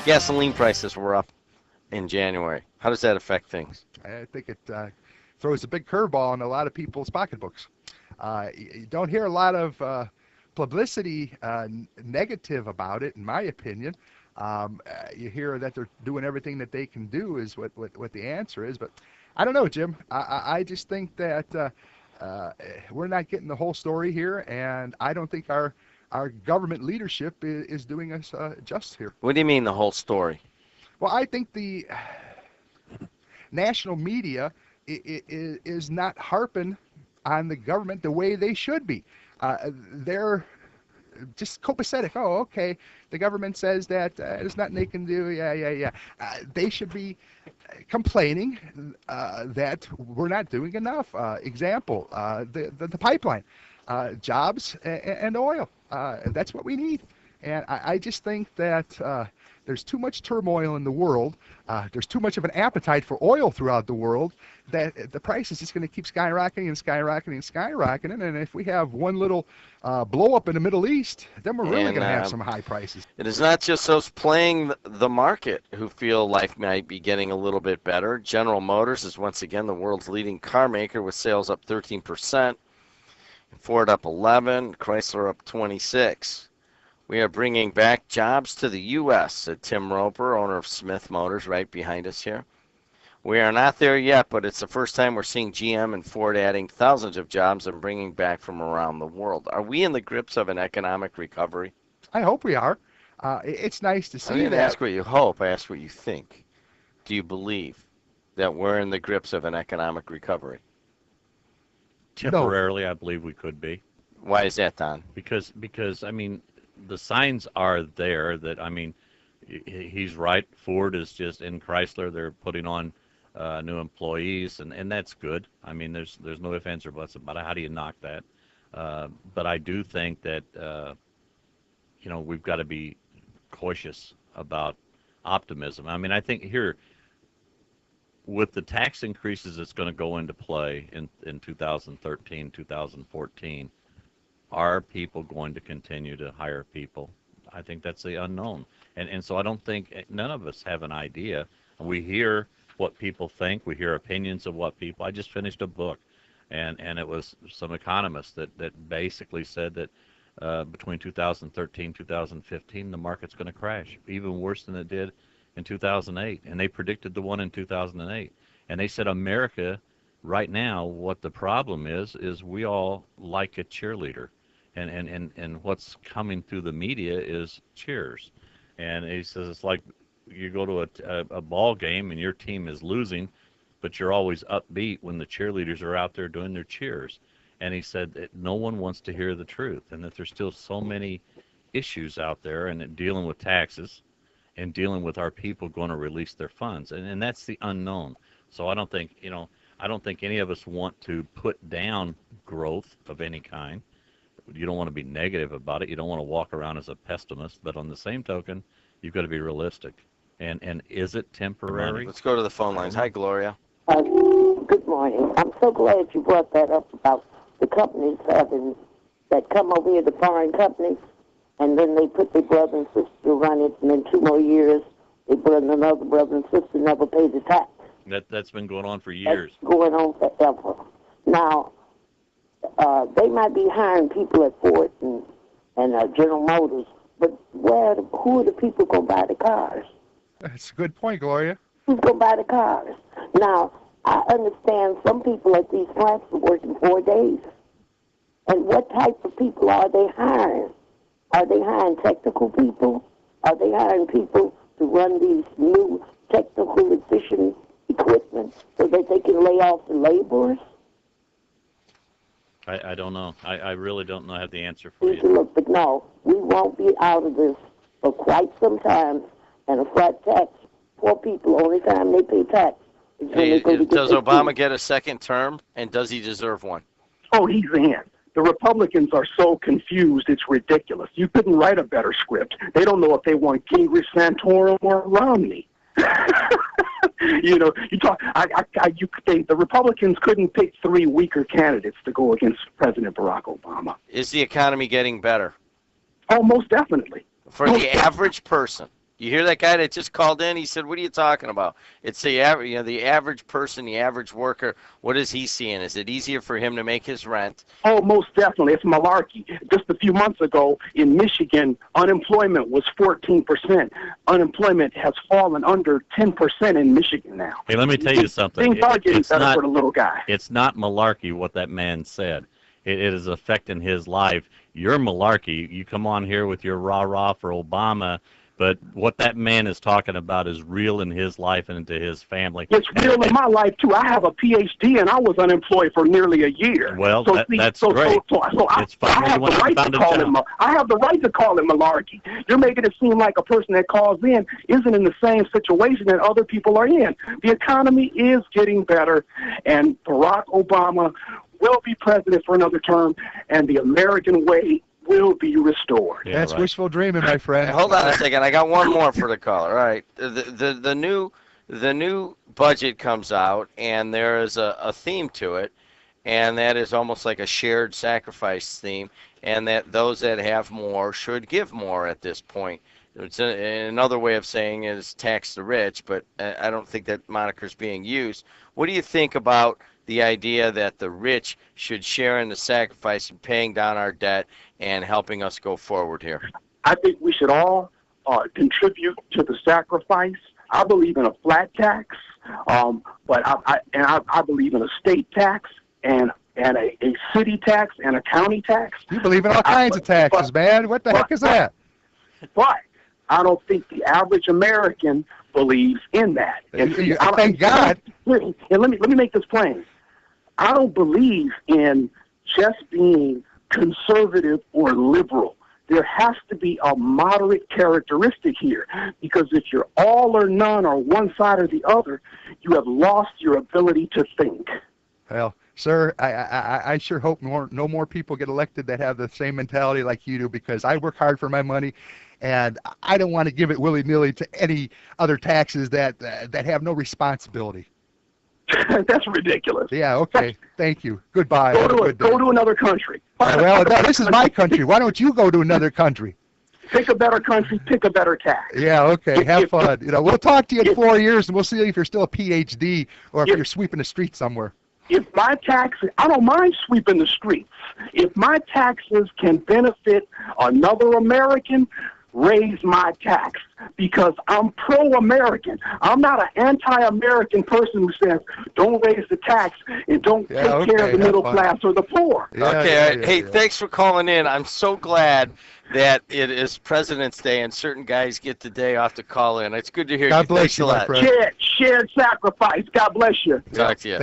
Gasoline prices were up in January. How does that affect things? I think it throws a big curveball in a lot of people's pocketbooks. You don't hear a lot of publicity negative about it, in my opinion. You hear that they're doing everything that they can do is what the answer is. But I don't know, Jim. I just think that we're not getting the whole story here, and I don't think our government leadership is doing us justice here. What do you mean the whole story? Well, I think the national media is not harping on the government the way they should be. They're just copacetic. Oh, okay. The government says that there's nothing they can do. Yeah. They should be complaining that we're not doing enough. Example, the pipeline, jobs and oil. That's what we need. And I just think that there's too much turmoil in the world. There's too much of an appetite for oil throughout the world that the price is just going to keep skyrocketing and skyrocketing and skyrocketing. And if we have one little blow up in the Middle East, then we're really going to have some high prices. It is not just those playing the market who feel life might be getting a little bit better. General Motors is once again the world's leading car maker with sales up 13%. Ford up 11%, Chrysler up 26%. We are bringing back jobs to the U.S., said Tim Roper, owner of Smith Motors, right behind us here. We are not there yet, but it's the first time we're seeing GM and Ford adding thousands of jobs and bringing back from around the world. Are we in the grips of an economic recovery? I hope we are. It's nice to see that. I didn't ask what you hope. I asked what you think. Do you believe that we're in the grips of an economic recovery? Temporarily, no. I believe we could be. Why is that, Don? Because I mean, the signs are there that, I mean, he's right. Ford is just in Chrysler. They're putting on new employees, and that's good. I mean, there's no ifs, ands, or buts about it. How do you knock that? But I do think that, we've got to be cautious about optimism. I mean, I think here, with the tax increases that's going to go into play in 2013, 2014, are people going to continue to hire people? I think that's the unknown. And so I don't think none of us have an idea. We hear what people think. We hear opinions of what people. I just finished a book, and it was some economists that basically said that between 2013 2015, the market's going to crash, even worse than it did in 2008. And they predicted the one in 2008. And they said America right now, what the problem is we all like a cheerleader. And what's coming through the media is cheers. And he says it's like you go to a ball game and your team is losing, but you're always upbeat when the cheerleaders are out there doing their cheers. And he said that no one wants to hear the truth, and that there's still so many issues out there, and dealing with taxes and dealing with our people going to release their funds. And that's the unknown. So I don't think any of us want to put down growth of any kind. You don't want to be negative about it. You don't want to walk around as a pessimist. But on the same token, you've got to be realistic. And is it temporary? Let's go to the phone lines. Hi, Gloria. Good morning. I'm so glad you brought that up about the companies that come over here, the foreign companies, and then they put their brother and sister to run it, and then 2 more years, they bring another brother and sister never pay the tax. That's been going on for years. That's going on forever. Now, they might be hiring people at Ford and General Motors, but who are the people going to buy the cars? That's a good point, Gloria. Who's going to buy the cars? Now, I understand some people at these plants are working 4 days. And what type of people are they hiring? Are they hiring technical people? Are they hiring people to run these new technical efficient equipment so that they can lay off the laborers? I don't know. I really don't know. I have the answer for you. Look, but no, we won't be out of this for quite some time. And a flat tax, poor people, only time they pay tax is when they go to get does Obama get a second term, and does he deserve one? Oh, he's in. The Republicans are so confused, it's ridiculous. You couldn't write a better script. They don't know if they want Gingrich, Santorum, or Romney. You know, the Republicans couldn't pick 3 weaker candidates to go against President Barack Obama. Is the economy getting better? Oh, most definitely. For the average person? You hear that guy that just called in? He said, "What are you talking about? It's the average, the average person, the average worker. What is he seeing? Is it easier for him to make his rent?" Oh, most definitely. It's malarkey. Just a few months ago in Michigan, unemployment was 14%. Unemployment has fallen under 10% in Michigan now. Hey, let me tell you something. Things are getting It's better not for the little guy. it's not malarkey what that man said. It is affecting his life. You're malarkey. You come on here with your rah-rah for Obama, but what that man is talking about is real in his life and into his family. It's real in my life, too. I have a PhD, and I was unemployed for nearly a year. Well, that's great. I have the right to call it I have the right to call it malarkey. You're making it seem like a person that calls in isn't in the same situation that other people are in. The economy is getting better, and Barack Obama will be president for another term, and the American way will be restored. Yeah, That's right. wishful dreaming, my friend. Hold on a second. I got one more for the caller. All right. The new budget comes out, and there is a theme to it, and that is almost like a shared sacrifice theme, and that those that have more should give more at this point. It's another way of saying is tax the rich, but I don't think that moniker is being used. What do you think about the idea that the rich should share in the sacrifice in paying down our debt and helping us go forward here? I think we should all contribute to the sacrifice. I believe in a flat tax, but I believe in a state tax and a city tax and a county tax. You believe in all kinds of taxes, man. What the heck is that? But I don't think the average American believes in that. Thank God. And let me make this plain. I don't believe in just being conservative or liberal. There has to be a moderate characteristic here, because if you're all or none or one side or the other, you have lost your ability to think. Well, sir, I sure hope no more people get elected that have the same mentality like you do, because I work hard for my money, and I don't want to give it willy-nilly to any other taxes that have no responsibility. That's ridiculous. Yeah, okay. Thank you. Goodbye. Go to another country. Well, this is my country. Why don't you go to another country? Pick a better country, pick a better tax. Yeah, okay. Have fun. We'll talk to you in 4 years, and we'll see if you're still a PhD or if you're sweeping the streets somewhere. If my taxes, I don't mind sweeping the streets. If my taxes can benefit another American, raise my tax, because I'm pro-American. I'm not an anti-American person who says don't raise the tax and don't take care of the middle class or the poor. Hey, thanks for calling in. I'm so glad that it is President's Day and certain guys get the day off to call in. It's good to hear you. God bless you, my friend. Shared sacrifice. God bless you. Talk to you.